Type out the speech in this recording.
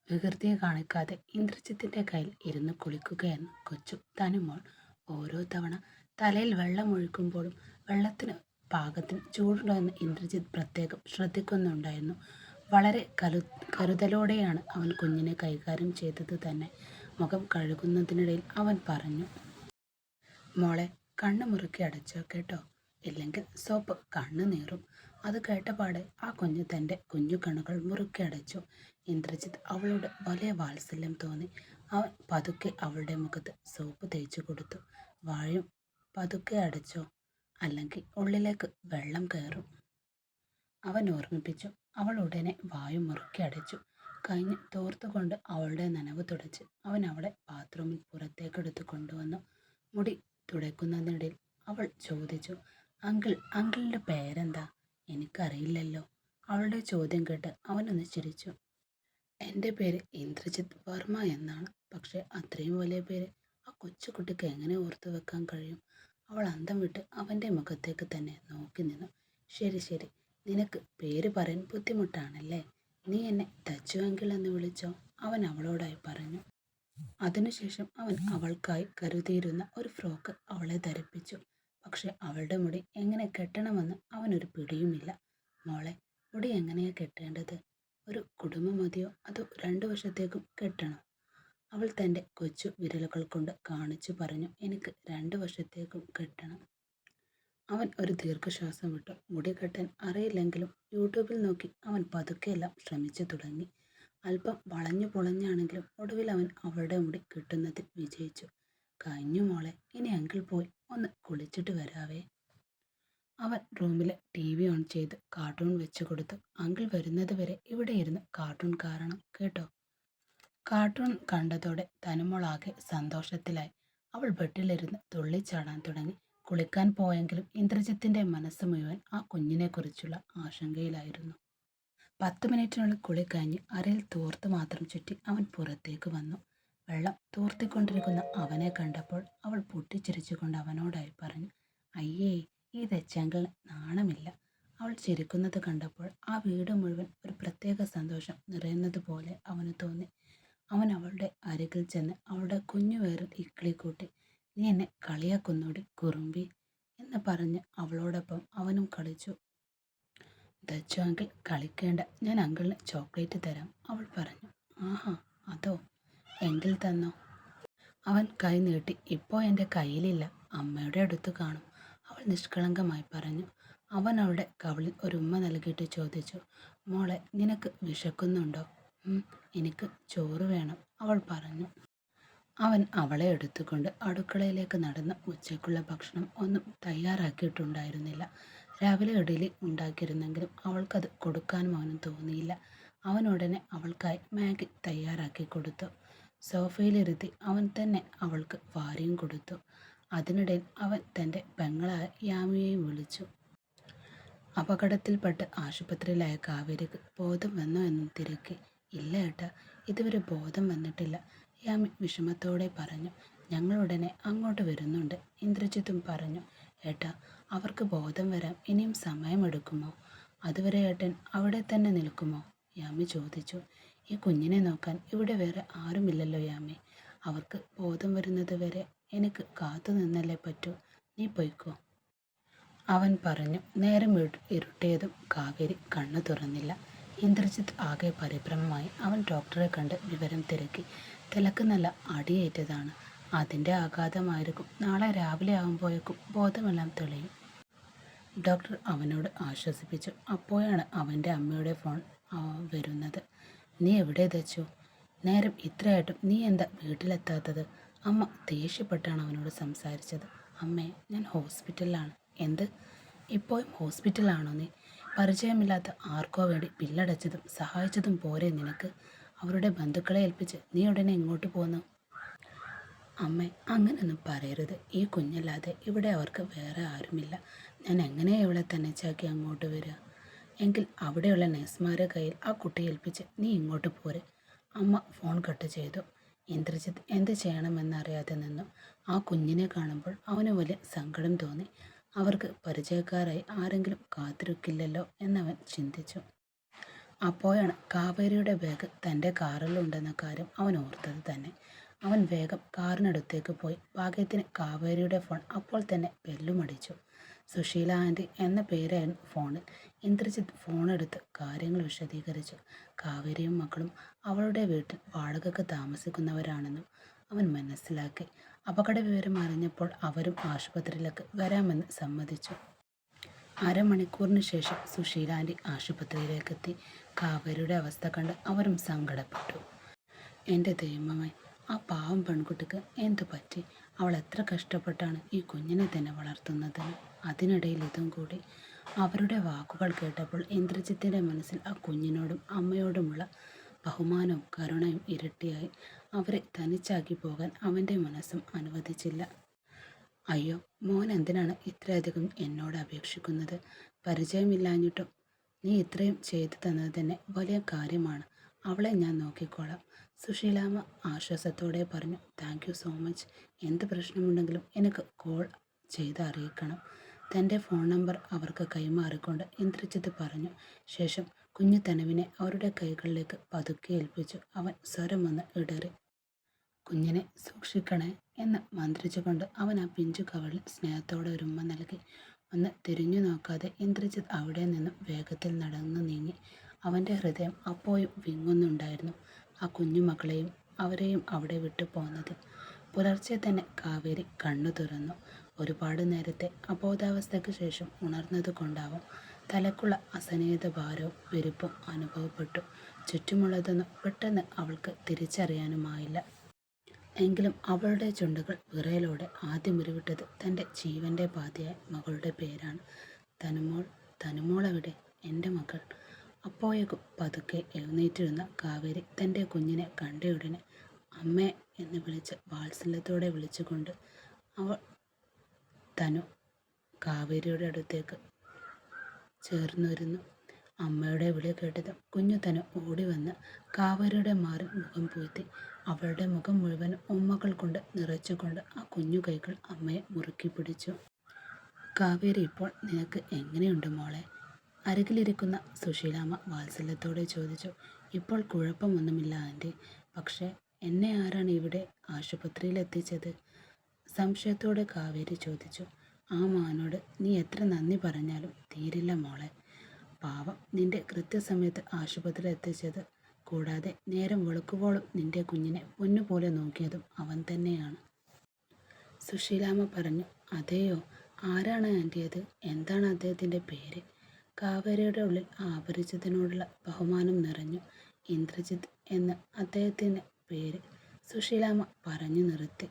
വികൃതിയെ കാണിക്കാതെ ഇന്ദ്രജിത്തിന്റെ കയ്യിൽ ഇരുന്ന് കുളിക്കുകയായിരുന്നു കൊച്ചു തനുമോൾ. ഓരോ തവണ തലയിൽ വെള്ളമൊഴിക്കുമ്പോഴും വെള്ളത്തിന് പാകത്തിന് ചൂടുണ്ടോ എന്ന് ഇന്ദ്രജിത്ത് പ്രത്യേകം ശ്രദ്ധിക്കുന്നുണ്ടായിരുന്നു. വളരെ കരുതലോടെയാണ് അവൻ കുഞ്ഞിനെ കൈകാര്യം ചെയ്തത് തന്നെ. മുഖം കഴുകുന്നതിനിടയിൽ അവൻ പറഞ്ഞു, മോളെ, കണ്ണ് മുറുക്കി അടച്ചോ കേട്ടോ, ഇല്ലെങ്കിൽ സോപ്പ് കണ്ണ് നീറും. അത് കേട്ടപാടെ ആ കുഞ്ഞ് തൻ്റെ കുഞ്ഞു കണ്ണുകൾ മുറുക്കി അടച്ചു. ഇന്ദ്രജിത്ത് അവളോട് വലിയ വാത്സല്യം തോന്നി. അവൻ പതുക്കെ അവളുടെ മുഖത്ത് സോപ്പ് തേച്ചു കൊടുത്തു. വായും പതുക്കെ അടച്ചോ, അല്ലെങ്കിൽ ഉള്ളിലേക്ക് വെള്ളം കയറും, അവൻ ഓർമ്മിപ്പിച്ചു. അവൾ ഉടനെ വായു മുറുക്കി അടച്ചു. കഴിഞ്ഞ് തോർത്തുകൊണ്ട് അവളുടെ നനവ് തുടച്ച് അവൻ അവളെ ബാത്റൂമിൽ പുറത്തേക്കെടുത്ത് കൊണ്ടുവന്നു. മുടി തുടയ്ക്കുന്നതിനിടയിൽ അവൾ ചോദിച്ചു, അങ്കിളിൻ്റെ പേരെന്താ? എനിക്കറിയില്ലല്ലോ. അവളുടെ ചോദ്യം കേട്ട് അവനൊന്ന് ചിരിച്ചു. എൻ്റെ പേര് ഇന്ദ്രജിത്ത് വർമ്മ എന്നാണ്. പക്ഷേ അത്രയും വലിയ പേര് ആ കൊച്ചുകുട്ടിക്ക് എങ്ങനെ ഓർത്തു വെക്കാൻ കഴിയും? അവൾ അന്തം വിട്ട് അവൻ്റെ മുഖത്തേക്ക് തന്നെ നോക്കി നിന്നു. ശരി ശരി, നിനക്ക് പേര് പറയാൻ ബുദ്ധിമുട്ടാണല്ലേ. നീ എന്നെ തച്ചു അങ്കിൾ എന്ന് വിളിച്ചോ, അവൻ അവളോടായി പറഞ്ഞു. അതിനുശേഷം അവൻ അവൾക്കായി കരുതിയിരുന്ന ഒരു ഫ്രോക്ക് അവളെ ധരിപ്പിച്ചു. പക്ഷെ അവളുടെ മുടി എങ്ങനെ കെട്ടണമെന്ന് അവനൊരു പിടിയുമില്ല. മോളെ, മുടി എങ്ങനെയാ കെട്ടേണ്ടത്? ഒരു കുടുംബ മതിയോ അതോ രണ്ടു വശത്തേക്കും കെട്ടണോ? അവൾ തൻ്റെ കൊച്ചു വിരലുകൾ കൊണ്ട് കാണിച്ചു പറഞ്ഞു, എനിക്ക് രണ്ടു വശത്തേക്കും കെട്ടണം. അവൻ ഒരു ദീർഘശ്വാസം വിട്ടു. മുടി കെട്ടാൻ അറിയില്ലെങ്കിലും യൂട്യൂബിൽ നോക്കി അവൻ പതുക്കെയെല്ലാം ശ്രമിച്ചു തുടങ്ങി. അല്പം വളഞ്ഞു പൊളഞ്ഞാണെങ്കിലും ഒടുവിൽ അവൻ അവളുടെ മുടി കെട്ടുന്നതിൽ വിജയിച്ചു. കഴിഞ്ഞു മോളെ, ഇനി അങ്കിൾ പോയി ഒന്ന് കുളിച്ചിട്ട് വരാവേ. അവൻ റൂമിലെ TV ഓൺ ചെയ്ത് കാർട്ടൂൺ വെച്ച് കൊടുത്തു. അങ്കിൾ വരുന്നത് വരെ ഇവിടെ ഇരുന്ന് കാർട്ടൂൺ കാണണം കേട്ടോ. കാർട്ടൂൺ കണ്ടതോടെ തനുമോളാകെ സന്തോഷത്തിലായി. അവൾ ബെഡിലിരുന്ന് തുള്ളിച്ചാടാൻ തുടങ്ങി. കുളിക്കാൻ പോയെങ്കിലും ഇന്ദ്രജിത്തിന്റെ മനസ്സ് മുഴുവൻ ആ കുഞ്ഞിനെക്കുറിച്ചുള്ള ആശങ്കയിലായിരുന്നു. 10 മിനിറ്റിനുള്ളിൽ കുളി കഴിഞ്ഞ് അരയിൽ തോർത്ത് മാത്രം ചുറ്റി അവൻ പുറത്തേക്ക് വന്നു. വെള്ളം തോർത്തിക്കൊണ്ടിരിക്കുന്ന അവനെ കണ്ടപ്പോൾ അവൾ പൊട്ടിച്ചിരിച്ചുകൊണ്ട് അവനോടായി പറഞ്ഞു, അയ്യേ, ഈ ദച്ചങ്കിളിന് നാണമില്ല. അവൾ ചിരിക്കുന്നത് കണ്ടപ്പോൾ ആ വീട് മുഴുവൻ ഒരു പ്രത്യേക സന്തോഷം നിറയുന്നത് പോലെ അവന് തോന്നി. അവൻ അവളുടെ അരികിൽ ചെന്ന് അവളുടെ കുഞ്ഞു വേറിൽ ഇക്കിളി കൂട്ടി. നീ എന്നെ കളിയാക്കുന്നോടി കുറുമ്പി എന്ന് പറഞ്ഞ് അവളോടൊപ്പം അവനും കളിച്ചു. ദച്ചു അങ്കിൾ കളിക്കേണ്ട, ഞാൻ അങ്കിളിന് ചോക്ലേറ്റ് തരാം, അവൾ പറഞ്ഞു. ആഹാ, അതോ, എങ്കിൽ തന്നോ. അവൻ കൈ നീട്ടി. ഇപ്പോൾ എൻ്റെ കയ്യിലില്ല, അമ്മയുടെ അടുത്ത് കാണും, അവൾ നിഷ്കളങ്കമായി പറഞ്ഞു. അവൻ അവളുടെ കവിളിൽ ഒരു ഉമ്മ നൽകിയിട്ട് ചോദിച്ചു, മോളെ, നിനക്ക് വിശക്കുന്നുണ്ടോ? എനിക്ക് ചോറ് വേണം, അവൾ പറഞ്ഞു. അവൻ അവളെ എടുത്തുകൊണ്ട് അടുക്കളയിലേക്ക് നടന്ന് ഉച്ചയ്ക്കുള്ള ഭക്ഷണം ഒന്നും തയ്യാറാക്കിയിട്ടുണ്ടായിരുന്നില്ല. രാവിലെ ഇഡലി ഉണ്ടാക്കിയിരുന്നെങ്കിലും അവൾക്കത് കൊടുക്കാനും അവന് തോന്നിയില്ല. അവൻ ഉടനെ അവൾക്കായി മാഗി തയ്യാറാക്കി കൊടുത്തു. സോഫയിലിരുത്തി അവൻ തന്നെ അവൾക്ക് വാരിയും കൊടുത്തു. അതിനിടയിൽ അവൻ തൻ്റെ പെങ്ങളായ യാമിയെയും വിളിച്ചു. അപകടത്തിൽപ്പെട്ട് ആശുപത്രിയിലായ കാവേരിക്ക് ബോധം വന്നോ എന്ന് തിരക്കി. ഇല്ല ഏട്ടാ, ഇതുവരെ ബോധം വന്നിട്ടില്ല, യാമി വിഷമത്തോടെ പറഞ്ഞു. ഞങ്ങളുടനെ അങ്ങോട്ട് വരുന്നുണ്ട്, ഇന്ദ്രജിത്തും പറഞ്ഞു. ഏട്ടാ, അവർക്ക് ബോധം വരാൻ ഇനിയും സമയമെടുക്കുമോ? അതുവരെ ഏട്ടൻ അവിടെ തന്നെ നിൽക്കുമോ? യാമി ചോദിച്ചു. ഈ കുഞ്ഞിനെ നോക്കാൻ ഇവിടെ വേറെ ആരുമില്ലല്ലോ യാമി. അവർക്ക് ബോധം വരുന്നത് വരെ എനിക്ക് കാത്തു നിന്നല്ലേ പറ്റൂ. നീ പൊയ്ക്കോ, അവൻ പറഞ്ഞു. നേരം ഇരുട്ടിയതും കാവേരി കണ്ണു തുറന്നില്ല. ഇന്ദ്രജിത്ത് ആകെ പരിഭ്രമമായി. അവൻ ഡോക്ടറെ കണ്ട് വിവരം തിരക്കി. തലക്ക് നല്ല അടിയേറ്റതാണ്, അതിൻ്റെ ആഘാതമായിരിക്കും. നാളെ രാവിലെ ആകുമ്പോഴേക്കും ബോധമെല്ലാം തെളിയും, ഡോക്ടർ അവനോട് ആശ്വസിപ്പിച്ചു. അപ്പോഴാണ് അവൻ്റെ അമ്മയുടെ ഫോൺ വരുന്നത്. നീ എവിടെ ദച്ചു? നേരം ഇത്രയായിട്ടും നീ എന്താ വീട്ടിലെത്താത്തത്? അമ്മ ദേഷ്യപ്പെട്ടാണ് അവനോട് സംസാരിച്ചത്. അമ്മേ, ഞാൻ ഹോസ്പിറ്റലിലാണ്. എന്ത്? ഇപ്പോഴും ഹോസ്പിറ്റലാണോ നീ? പരിചയമില്ലാത്ത ആർക്കോ വേണ്ടി ബില്ലടച്ചതും സഹായിച്ചതും പോരെ നിനക്ക്? അവരുടെ ബന്ധുക്കളെ ഏൽപ്പിച്ച് നീ ഉടനെ ഇങ്ങോട്ട് പോന്നു? അമ്മേ, അങ്ങനെയൊന്നും പറയരുത്. ഈ കുഞ്ഞല്ലാതെ ഇവിടെ അവർക്ക് വേറെ ആരുമില്ല. ഞാൻ എങ്ങനെയാണ് ഇവളെ തനിച്ചാക്കി അങ്ങോട്ട് വരിക? എങ്കിൽ അവിടെയുള്ള നഴ്സുമാരുടെ കയ്യിൽ ആ കുട്ടിയെ ഏൽപ്പിച്ച് നീ ഇങ്ങോട്ട് പോരെ. അമ്മ ഫോൺ കട്ട് ചെയ്തു. ഇന്ദ്രജിത്ത് എന്ത് ചെയ്യണമെന്നറിയാതെ നിന്നു. ആ കുഞ്ഞിനെ കാണുമ്പോൾ അവന് വലിയ സങ്കടം തോന്നി. അവർക്ക് പരിചയക്കാരായി ആരെങ്കിലും കാത്തിരിക്കില്ലല്ലോ എന്നവൻ ചിന്തിച്ചു. അപ്പോഴാണ് കാവേരിയുടെ ബാഗ് തൻ്റെ കാറിലുണ്ടെന്ന കാര്യം അവൻ ഓർത്തത് തന്നെ. അവൻ വേഗം കാറിനടുത്തേക്ക് പോയി. ഭാഗ്യത്തിന് കാവേരിയുടെ ഫോൺ അപ്പോൾ തന്നെ ബെല്ലുമടിച്ചു. സുശീല ആൻറ്റി എന്ന പേരായിരുന്നു ഫോണിൽ. ഇന്ദ്രജിത്ത് ഫോണെടുത്ത് കാര്യങ്ങൾ വിശദീകരിച്ചു. കാവേരിയും മക്കളും അവളുടെ വീട്ടിൽ വാടകയ്ക്ക് താമസിക്കുന്നവരാണെന്നും അവൻ മനസ്സിലാക്കി. അപകട വിവരം അറിഞ്ഞപ്പോൾ അവരും ആശുപത്രിയിലേക്ക് വരാമെന്ന് സമ്മതിച്ചു. അരമണിക്കൂറിന് ശേഷം സുശീല ആൻറ്റി ആശുപത്രിയിലേക്കെത്തി. കാവേരിയുടെ അവസ്ഥ കണ്ട് അവരും സങ്കടപ്പെട്ടു. എൻ്റെ ദൈവമേ, ആ പാവം പെൺകുട്ടിക്ക് എന്തു പറ്റി? അവൾ എത്ര കഷ്ടപ്പെട്ടാണ് ഈ കുഞ്ഞിനെ തന്നെ വളർത്തുന്നത്. അതിനിടയിൽ ഇതും കൂടി. അവരുടെ വാക്കുകൾ കേട്ടപ്പോൾ ഇന്ദ്രജിത്തിൻ്റെ മനസ്സിൽ ആ കുഞ്ഞിനോടും അമ്മയോടുമുള്ള ബഹുമാനവും കരുണയും ഇരട്ടിയായി. അവരെ തനിച്ചാക്കി പോകാൻ അവൻ്റെ മനസ്സും അനുവദിച്ചില്ല. അയ്യോ, മോൻ എന്തിനാണ് ഇത്രയധികം എന്നോട് അപേക്ഷിക്കുന്നത്? പരിചയമില്ലാഞ്ഞിട്ടും നീ ഇത്രയും ചെയ്തു തന്നത് തന്നെ വലിയ കാര്യമാണ്. അവളെ ഞാൻ നോക്കിക്കോളാം, സുശീലാമ്മ ആശ്വാസത്തോടെ പറഞ്ഞു. Thank you so much. എന്ത് പ്രശ്നമുണ്ടെങ്കിലും എനിക്ക് കോൾ ചെയ്ത് അറിയിക്കണം. തൻ്റെ ഫോൺ നമ്പർ അവർക്ക് കൈമാറിക്കൊണ്ട് ഇന്ദ്രജിത്ത് പറഞ്ഞു. ശേഷം കുഞ്ഞു തനുവിനെ അവരുടെ കൈകളിലേക്ക് പതുക്കെ ഏൽപ്പിച്ചു. അവൻ സ്വരമൊന്ന് ഇടറി. കുഞ്ഞിനെ സൂക്ഷിക്കണേ എന്ന് മന്ത്രിച്ചുകൊണ്ട് അവൻ ആ പിഞ്ചു കവളിൽ സ്നേഹത്തോടെ ഒരു ഉമ്മ നൽകി. ഒന്ന് തിരിഞ്ഞു നോക്കാതെ ഇന്ദ്രജിത്ത് അവിടെ നിന്നും വേഗത്തിൽ നടന്നു നീങ്ങി. അവൻ്റെ ഹൃദയം അപ്പോഴും വിങ്ങുന്നുണ്ടായിരുന്നു, ആ കുഞ്ഞുമക്കളെയും അവരെയും അവിടെ വിട്ടു പോന്നതിൽ. പുലർച്ചെ തന്നെ കാവേരി കണ്ണു തുറന്നു. ഒരുപാട് നേരത്തെ അബോധാവസ്ഥയ്ക്ക് ശേഷം ഉണർന്നത് കൊണ്ടാവും തലക്കുള്ള അസഹനീയത ഭാരവും വിരുപ്പും അനുഭവപ്പെട്ടു. ചുറ്റുമുള്ളതൊന്നും പെട്ടെന്ന് അവൾക്ക് തിരിച്ചറിയാനുമായില്ല. എങ്കിലും അവളുടെ ചുണ്ടുകൾ വിറയലോടെ ആദ്യം ഉരുവിട്ടത് തൻ്റെ ജീവൻ്റെ പാതിയായ മകളുടെ പേരാണ്. തനുമോൾ, തനുമോളെവിടെ? എൻ്റെ മകൾ. അപ്പോഴേക്കും പതുക്കെ എഴുന്നേറ്റിരുന്ന കാവേരി തൻ്റെ കുഞ്ഞിനെ കണ്ടയുടനെ അമ്മേ എന്ന് വിളിച്ച് വാത്സല്യത്തോടെ വിളിച്ചുകൊണ്ട് അവൾ തനു കാവേരിയുടെ അടുത്തേക്ക് ചേർന്നിരുന്നു. അമ്മയുടെ വിളി കേട്ടതും കുഞ്ഞു തനു ഓടി വന്ന് കാവേരിയുടെ മാറിൽ മുഖം പൂഴ്ത്തി. അവളുടെ മുഖം മുഴുവൻ ഉമ്മകൾ കൊണ്ട് നിറച്ചുകൊണ്ട് ആ കുഞ്ഞു കൈകൾ അമ്മയെ മുറുക്കി പിടിച്ചു. കാവേരി, ഇപ്പോൾ നിനക്ക് എങ്ങനെയുണ്ട് മോളെ? അരികിലിരിക്കുന്ന സുശീലാമ്മ വാത്സല്യത്തോടെ ചോദിച്ചു. ഇപ്പോൾ കുഴപ്പമൊന്നുമില്ല ആൻറ്റി. പക്ഷേ എന്നെ ആരാണ് ഇവിടെ ആശുപത്രിയിൽ എത്തിച്ചത്? സംശയത്തോടെ കാവേരി ചോദിച്ചു. ആ മാനോട് നീ എത്ര നന്ദി പറഞ്ഞാലും തീരില്ല മോളെ. പാവം, നിന്റെ കൃത്യസമയത്ത് ആശുപത്രിയിൽ എത്തിച്ചത് കൂടാതെ നേരം വെളുക്കുവോളം നിന്റെ കുഞ്ഞിനെ പൊന്നുപോലെ നോക്കിയതും അവൻ തന്നെയാണ്. സുശീലാമ്മ പറഞ്ഞു. അതെയോ? ആരാണ് ആൻറ്റി അത്? എന്താണ് അദ്ദേഹത്തിൻ്റെ പേര്? കാവേരിയുടെ ഉള്ളിൽ ആ അപരിചിതനോടുള്ള ബഹുമാനം നിറഞ്ഞു. ഇന്ദ്രജിത്ത് എന്ന് അദ്ദേഹത്തിൻ്റെ പേര്, സുശീലാമ്മ പറഞ്ഞു നിർത്തി.